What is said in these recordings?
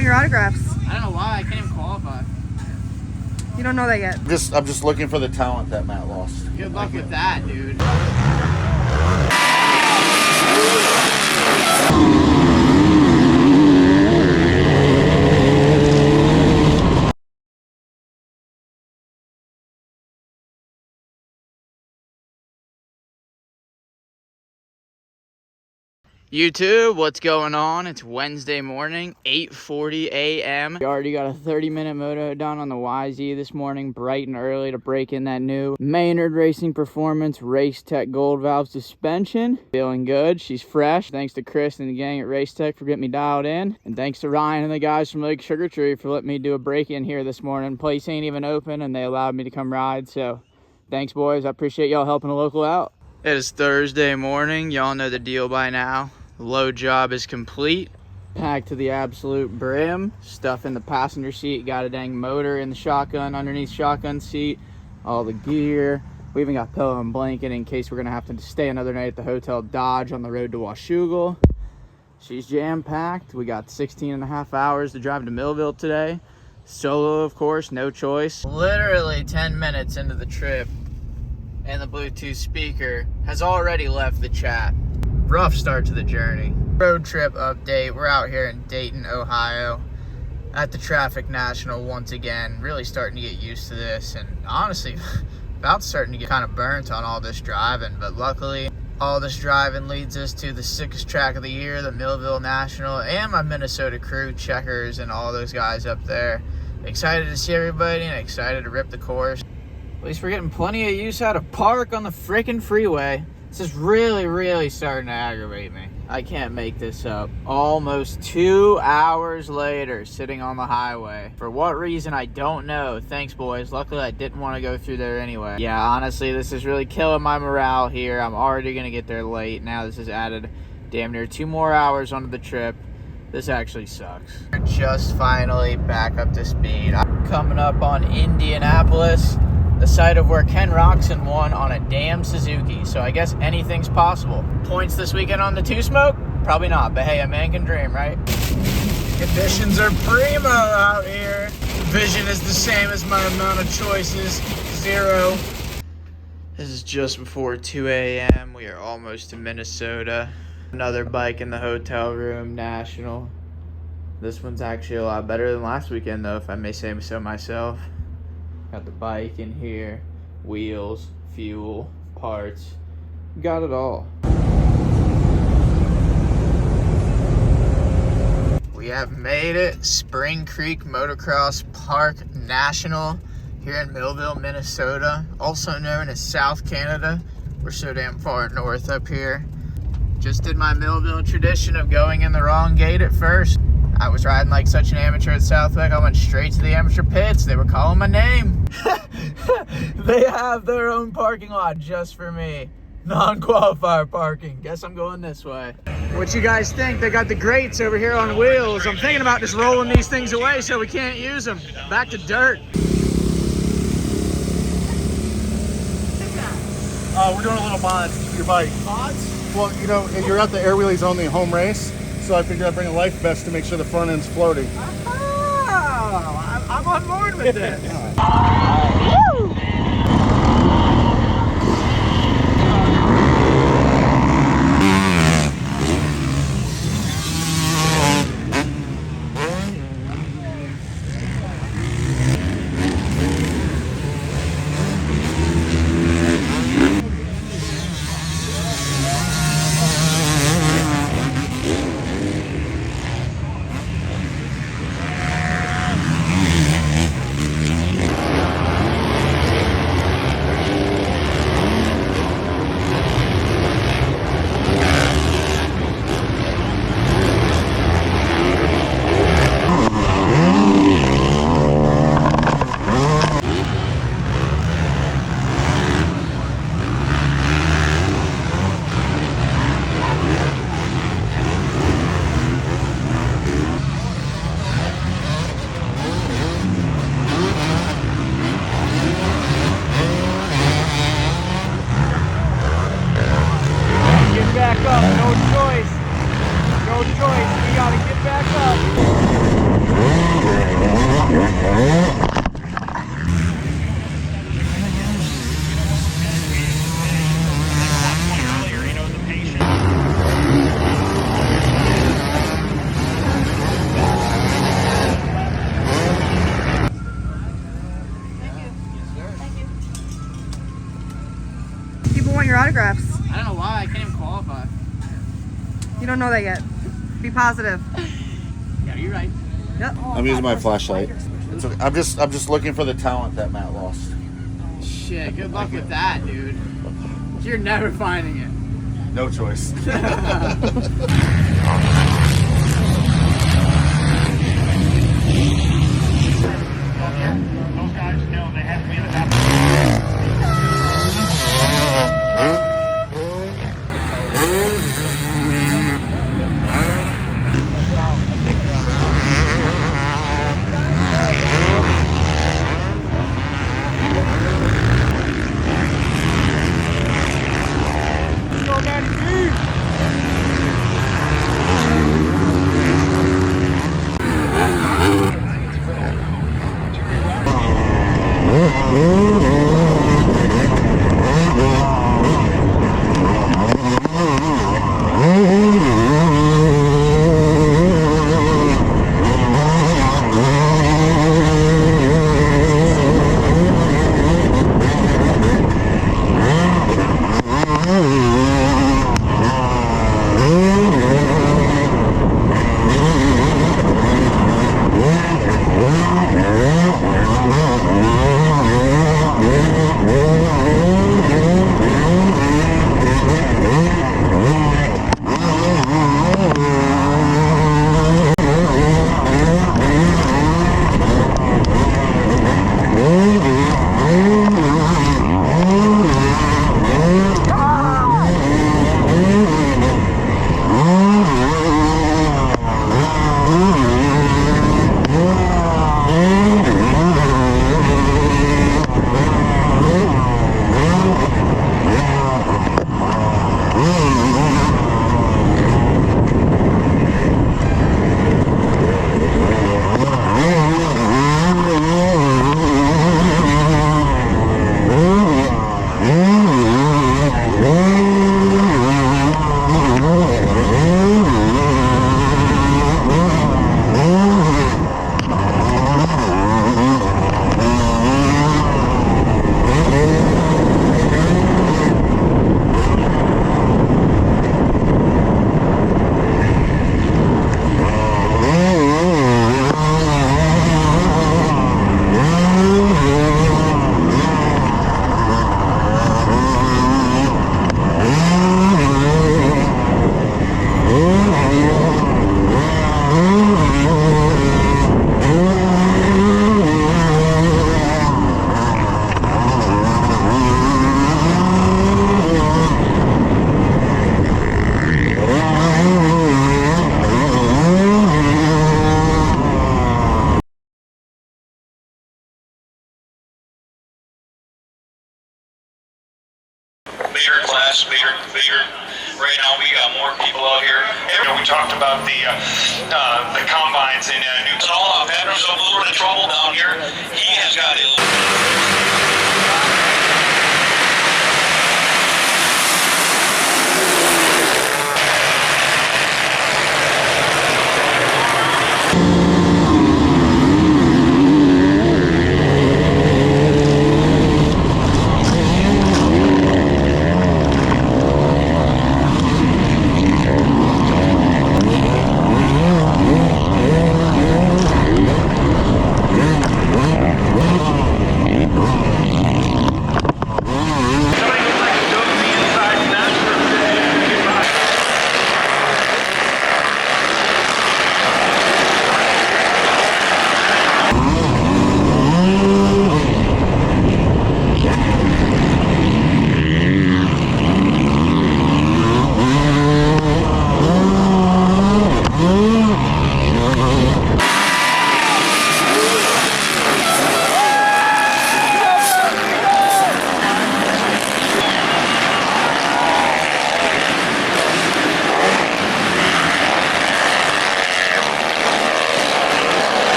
want your autographs. I don't know why. I can't even qualify. You don't know that yet. I'm just looking for the talent that Matt lost. Good luck with that, dude. YouTube, what's going on? It's Wednesday morning, 8:40 a.m. We already got a 30-minute moto done on the YZ this morning, bright and early to break in that new Maynard Racing Performance Race Tech Gold Valve suspension. Feeling good. She's fresh. Thanks to Chris and the gang at Race Tech for getting me dialed in. And thanks to Ryan and the guys from Lake Sugar Tree for letting me do a break-in here this morning. Place ain't even open and they allowed me to come ride. So thanks, boys. I appreciate y'all helping a local out. It is Thursday morning. Y'all know the deal by now. Load job is complete. Packed to the absolute brim. Stuff in the passenger seat. Got a dang motor in the shotgun, underneath shotgun seat. All the gear. We even got pillow and blanket in case we're going to have to stay another night at the Hotel Dodge on the road to Washougal. She's jam-packed. We got 16 and a half hours to drive to Millville today. Solo, of course, no choice. Literally 10 minutes into the trip, and the Bluetooth speaker has already left the chat. Rough start to the journey. Road trip update. We're out here in Dayton, Ohio at the Traffic National once again. Really starting to get used to this, and honestly about starting to get kind of burnt on all this driving, but luckily all this driving leads us to the sickest track of the year, the Millville National, and my Minnesota crew, Checkers, and all those guys up there. Excited to see everybody and excited to rip the course. At least we're getting plenty of use out of park on the frickin' freeway. This is really starting to aggravate me. I can't make this up. Almost 2 hours later, sitting on the highway. For what reason, I don't know. Thanks, boys. Luckily, I didn't want to go through there anyway. Yeah, honestly, this is really killing my morale here. I'm already going to get there late. Now this has added damn near 2 more hours onto the trip. This actually sucks. We're just finally back up to speed. I'm coming up on Indianapolis, the site of where Ken Roxon won on a damn Suzuki. So I guess anything's possible. Points this weekend on the 2-smoke? Probably not, but hey, a man can dream, right? Conditions are primo out here. Vision is the same as my amount of choices, 0. This is just before 2 a.m. We are almost to Minnesota. Another bike in the hotel room, National. This one's actually a lot better than last weekend though, if I may say so myself. Got the bike in here, wheels, fuel, parts, got it all. We have made it, Spring Creek Motocross Park National here in Millville, Minnesota, also known as South Canada. We're so damn far north up here. Just did my Millville tradition of going in the wrong gate at first. I was riding like such an amateur at Southwick. I went straight to the amateur pits. They were calling my name. They have their own parking lot just for me. Non-qualifier parking. Guess I'm going this way. What you guys think? They got the grates over here on wheels. I'm thinking about just rolling these things away so we can't use them. Back to dirt. We're doing a little mod to your bike. Mods? Well, you know, you're at the Air Wheelies Only home race, so I figured I'd bring a life vest to make sure the front end's floating. Oh, I'm on board with this. Woo! autographs. I don't know why I can't even qualify. You don't know that yet. Be positive. Yeah, you're right. Yep. I'm using my flashlight. It's okay. I'm just looking for the talent that Matt lost. Shit, good luck with that, dude. You're never finding it. No choice. Those guys know they have to be in the top. Bigger class, bigger. Right now we got more people out here. We talked about the combines in Newton. All Pedro's a little bit of trouble down here. He has got it.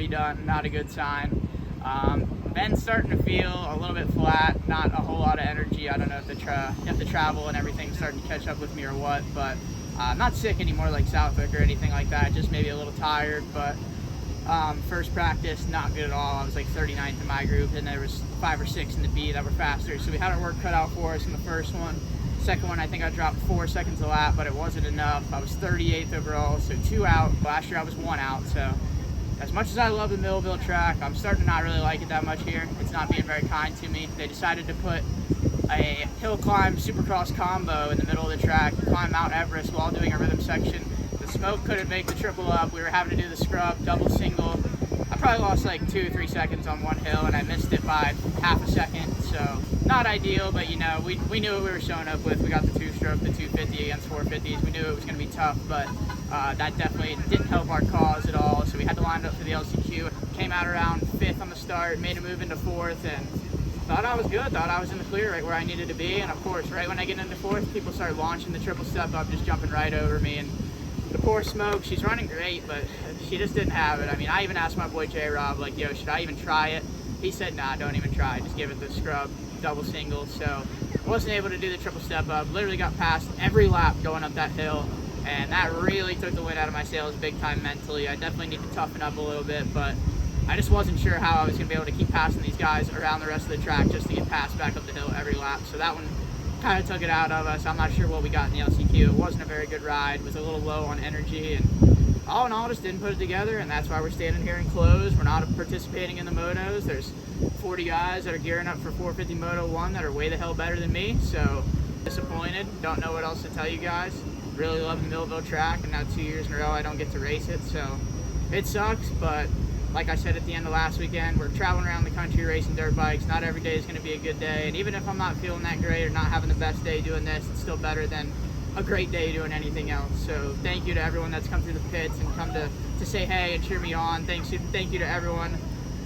already done, not a good sign. Ben's starting to feel a little bit flat, not a whole lot of energy. I don't know if the travel and everything's starting to catch up with me or what, but I'm not sick anymore like Southwick or anything like that, just maybe a little tired. But first practice, not good at all. I was like 39th in my group, and there was 5 or 6 in the B that were faster, so we had our work cut out for us in the first one. Second one, I think I dropped 4 seconds a lap, but it wasn't enough. I was 38th overall, so 2 out. Last year I was 1 out, so as much as I love the Millville track, I'm starting to not really like it that much here. It's not being very kind to me. They decided to put a hill climb supercross combo in the middle of the track, climb Mount Everest while doing a rhythm section. The smoke couldn't make the triple up. We were having to do the scrub, double single. I probably lost like 2 or 3 seconds on one hill, and I missed it by half a second. So not ideal, but you know, we knew what we were showing up with. We got the 2-stroke, the 250 against 450s. We knew it was going to be tough, but that definitely didn't help our cause at all. So we had to line up for the LCQ. Came out around 5th on the start, made a move into 4th, and thought I was good. Thought I was in the clear right where I needed to be. And of course, right when I get into 4th, people start launching the triple step up, just jumping right over me. And the poor Smoke, she's running great, but she just didn't have it. I mean, I even asked my boy J-Rob, like, yo, should I even try it? He said, nah, don't even try it. Just give it the scrub, double single. So I wasn't able to do the triple step up. Literally got past every lap going up that hill, and that really took the wind out of my sails big time mentally. I definitely need to toughen up a little bit, but I just wasn't sure how I was going to be able to keep passing these guys around the rest of the track just to get passed back up the hill every lap. So that one kind of took it out of us. I'm not sure what we got in the LCQ. It wasn't a very good ride. It was a little low on energy, and all in all, just didn't put it together, and that's why we're standing here in close. We're not participating in the motos. There's 40 guys that are gearing up for 450 Moto 1 that are way the hell better than me, so disappointed. Don't know what else to tell you guys. Really love the Millville track, and now 2 years in a row I don't get to race it, so it sucks. But like I said at the end of last weekend, we're traveling around the country racing dirt bikes. Not every day is going to be a good day, and even if I'm not feeling that great or not having the best day doing this, it's still better than a great day doing anything else. So thank you to everyone that's come through the pits and come to say hey and cheer me on. Thank you to everyone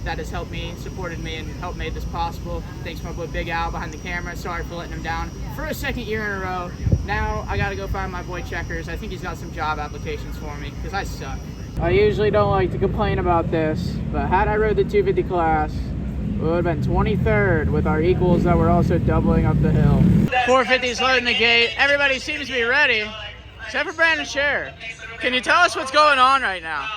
that has helped me, supported me, and helped make this possible. Thanks to my boy Big Al behind the camera. Sorry for letting him down for a second year in a row. Now I gotta go find my boy Checkers. I think he's got some job applications for me, because I suck. I usually don't like to complain about this, but had I rode the 250 class, we would have been 23rd with our equals that were also doubling up the hill. 450's loading the gate. Everybody seems to be ready, except for Brandon Scherer. Can you tell us what's going on right now?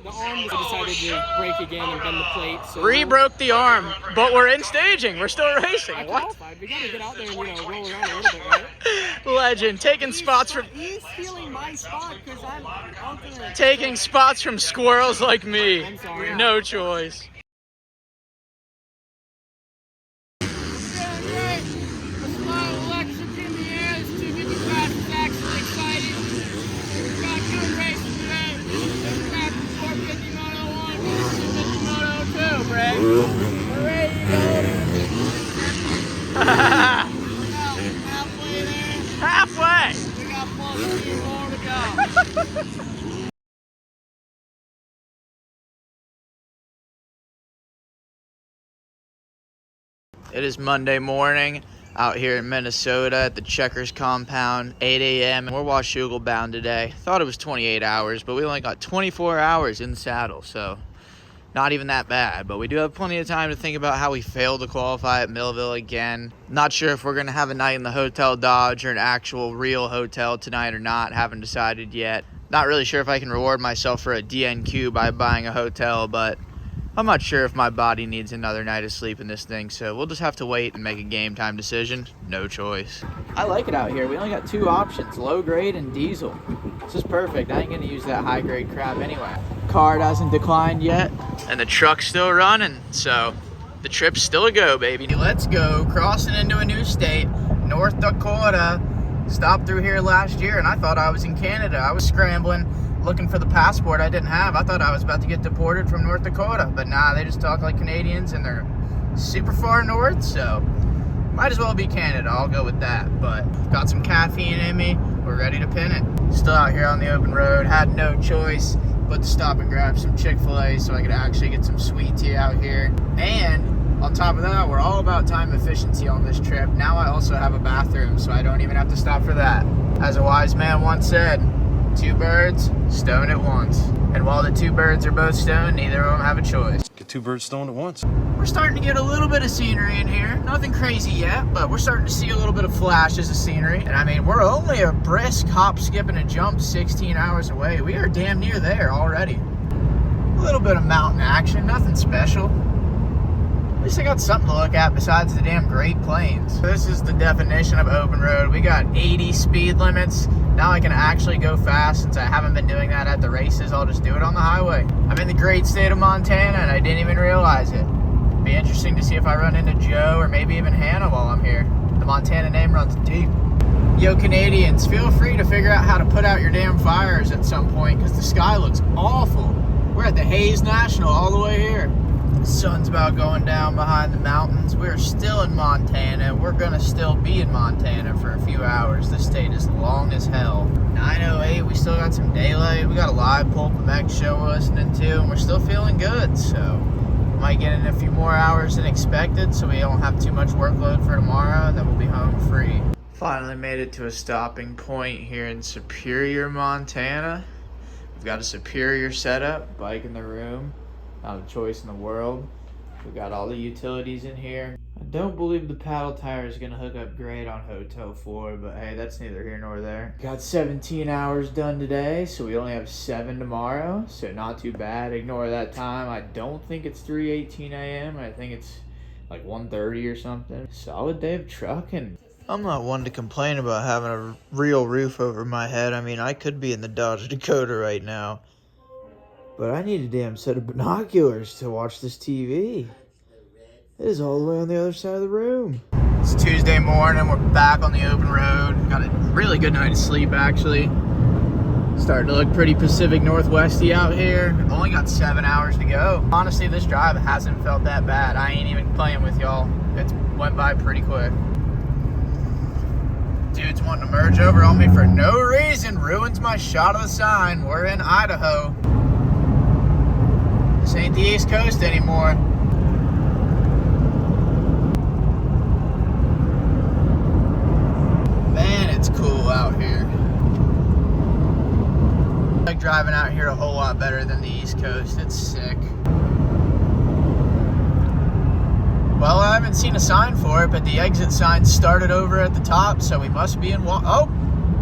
The arm decided to break again and bend the plate. So Re-broke the arm, but we're in staging. We're still racing. I What? qualified. We gotta get out there and, roll around a little bit, right? Legend. Taking spots from He's feeling my spot because I'm gonna taking spots from squirrels like me. I'm sorry. No choice. We're ready to go. Halfway there. Halfway. We got 14 more to go. It is Monday morning out here in Minnesota at the Checkers compound, 8 a.m. We're Washougal bound today. Thought it was 28 hours, but we only got 24 hours in the saddle, so not even that bad. But we do have plenty of time to think about how we failed to qualify at Millville again. Not sure if we're going to have a night in the Hotel Dodge or an actual real hotel tonight or not. Haven't decided yet. Not really sure if I can reward myself for a DNQ by buying a hotel, but I'm not sure if my body needs another night of sleep in this thing, so we'll just have to wait and make a game time decision. No choice. I like it out here. We only got 2 options, low grade and diesel. This is perfect. I ain't gonna use that high grade crap anyway. Card hasn't declined yet, and the truck's still running, so the trip's still a go, baby. Let's go. Crossing into a new state, North Dakota. Stopped through here last year, and I thought I was in Canada. I was scrambling, looking for the passport I didn't have. I thought I was about to get deported from North Dakota, but nah, they just talk like Canadians, and they're super far north, so might as well be Canada. I'll go with that. But got some caffeine in me. We're ready to pin it. Still out here on the open road. Had no choice but to stop and grab some Chick-fil-A so I could actually get some sweet tea out here. And on top of that, we're all about time efficiency on this trip. Now I also have a bathroom, so I don't even have to stop for that. As a wise man once said, 2 birds, stone at once. And while the two birds are both stoned, neither of them have a choice. Get two birds stoned at once. We're starting to get a little bit of scenery in here. Nothing crazy yet, but we're starting to see a little bit of flashes of scenery. And I mean, we're only a brisk hop, skip, and a jump 16 hours away. We are damn near there already. A little bit of mountain action, nothing special. At least I got something to look at besides the damn Great Plains. This is the definition of open road. We got 80 speed limits. Now I can actually go fast. Since I haven't been doing that at the races, I'll just do it on the highway. I'm in the great state of Montana and I didn't even realize it. Be interesting to see if I run into Joe or maybe even Hannah while I'm here. The Montana name runs deep. Yo, Canadians, feel free to figure out how to put out your damn fires at some point because the sky looks awful. We're at the Hayes National all the way here. The sun's about going down behind the mountains. We're still in Montana. We're gonna still be in Montana for a few hours. This state is long as hell. 9:08, we still got some daylight. We got a live Pulp MX show we're listening to, and we're still feeling good, so might get in a few more hours than expected so we don't have too much workload for tomorrow, and then we'll be home free. Finally made it to a stopping point here in Superior, Montana. We've got a Superior setup, bike in the room. Not a choice in the world. We got all the utilities in here. I don't believe the paddle tire is gonna hook up great on hotel floor, but hey, that's neither here nor there. Got 17 hours done today, so we only have 7 tomorrow, so not too bad. Ignore that time. I don't think it's 3:18 a.m. I think it's like 1:30 or something. Solid day of trucking. I'm not one to complain about having a real roof over my head. I mean, I could be in the Dodge Dakota right now. But I need a damn set of binoculars to watch this TV. It is all the way on the other side of the room. It's Tuesday morning. We're back on the open road. Got a really good night of sleep, actually. Starting to look pretty Pacific Northwesty out here. Only got 7 hours to go. Honestly, this drive hasn't felt that bad. I ain't even playing with y'all. It went by pretty quick. Dude's wanting to merge over on me for no reason. Ruins my shot of the sign. We're in Idaho. This ain't the East Coast anymore. Man, it's cool out here. I like driving out here a whole lot better than the East Coast. It's sick. Well, I haven't seen a sign for it, but the exit sign started over at the top, so we must be in oh,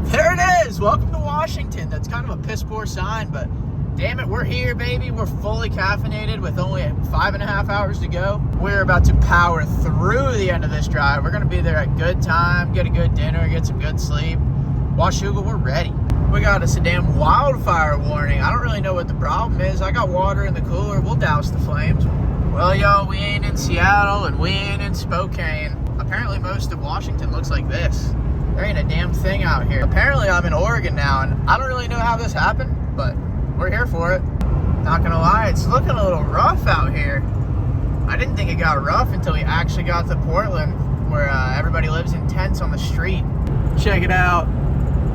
there it is! Welcome to Washington. That's kind of a piss poor sign, but damn it, we're here, baby. We're fully caffeinated with only 5.5 hours to go. We're about to power through the end of this drive. We're gonna be there at good time, get a good dinner, get some good sleep. Washougal, we're ready. We got us a damn wildfire warning. I don't really know what the problem is. I got water in the cooler. We'll douse the flames. Well, y'all, we ain't in Seattle and we ain't in Spokane. Apparently most of Washington looks like this. There ain't a damn thing out here. Apparently I'm in Oregon now, and I don't really know how this happened, but we're here for it. Not gonna lie, it's looking a little rough out here. I didn't think it got rough until we actually got to Portland, where everybody lives in tents on the street. Check it out.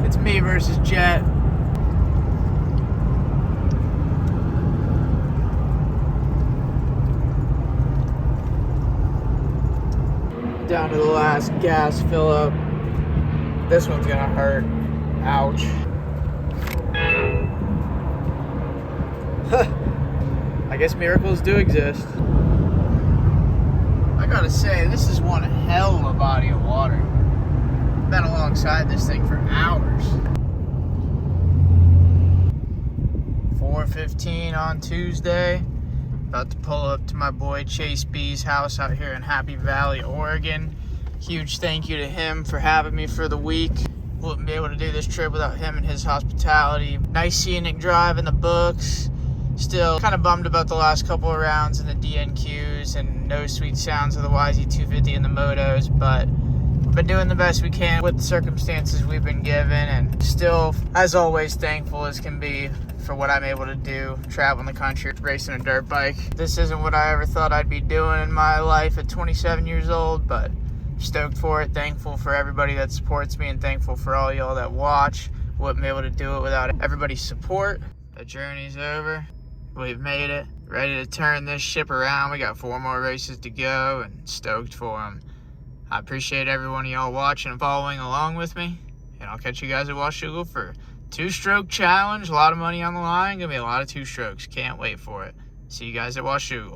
It's me versus Jet. Down to the last gas fill up. This one's gonna hurt. Ouch. I guess miracles do exist. I gotta say, this is one hell of a body of water. Been alongside this thing for hours. 4:15 on Tuesday. About to pull up to my boy Chase B's house out here in Happy Valley, Oregon. Huge thank you to him for having me for the week. Wouldn't be able to do this trip without him and his hospitality. Nice scenic drive in the books. Still kind of bummed about the last couple of rounds in the DNQs and no sweet sounds of the YZ250 and the motos, but we've been doing the best we can with the circumstances we've been given, and still, as always, thankful as can be for what I'm able to do, traveling the country, racing a dirt bike. This isn't what I ever thought I'd be doing in my life at 27 years old, but stoked for it, thankful for everybody that supports me, and thankful for all y'all that watch. Wouldn't be able to do it without everybody's support. The journey's over. We've made it. Ready to turn this ship around. We got 4 more races to go, and stoked for them. I appreciate every one of y'all watching and following along with me, and I'll catch you guys at Washougal for 2-stroke challenge, a lot of money on the line. Gonna be a lot of 2 strokes. Can't wait for it. See you guys at Washougal.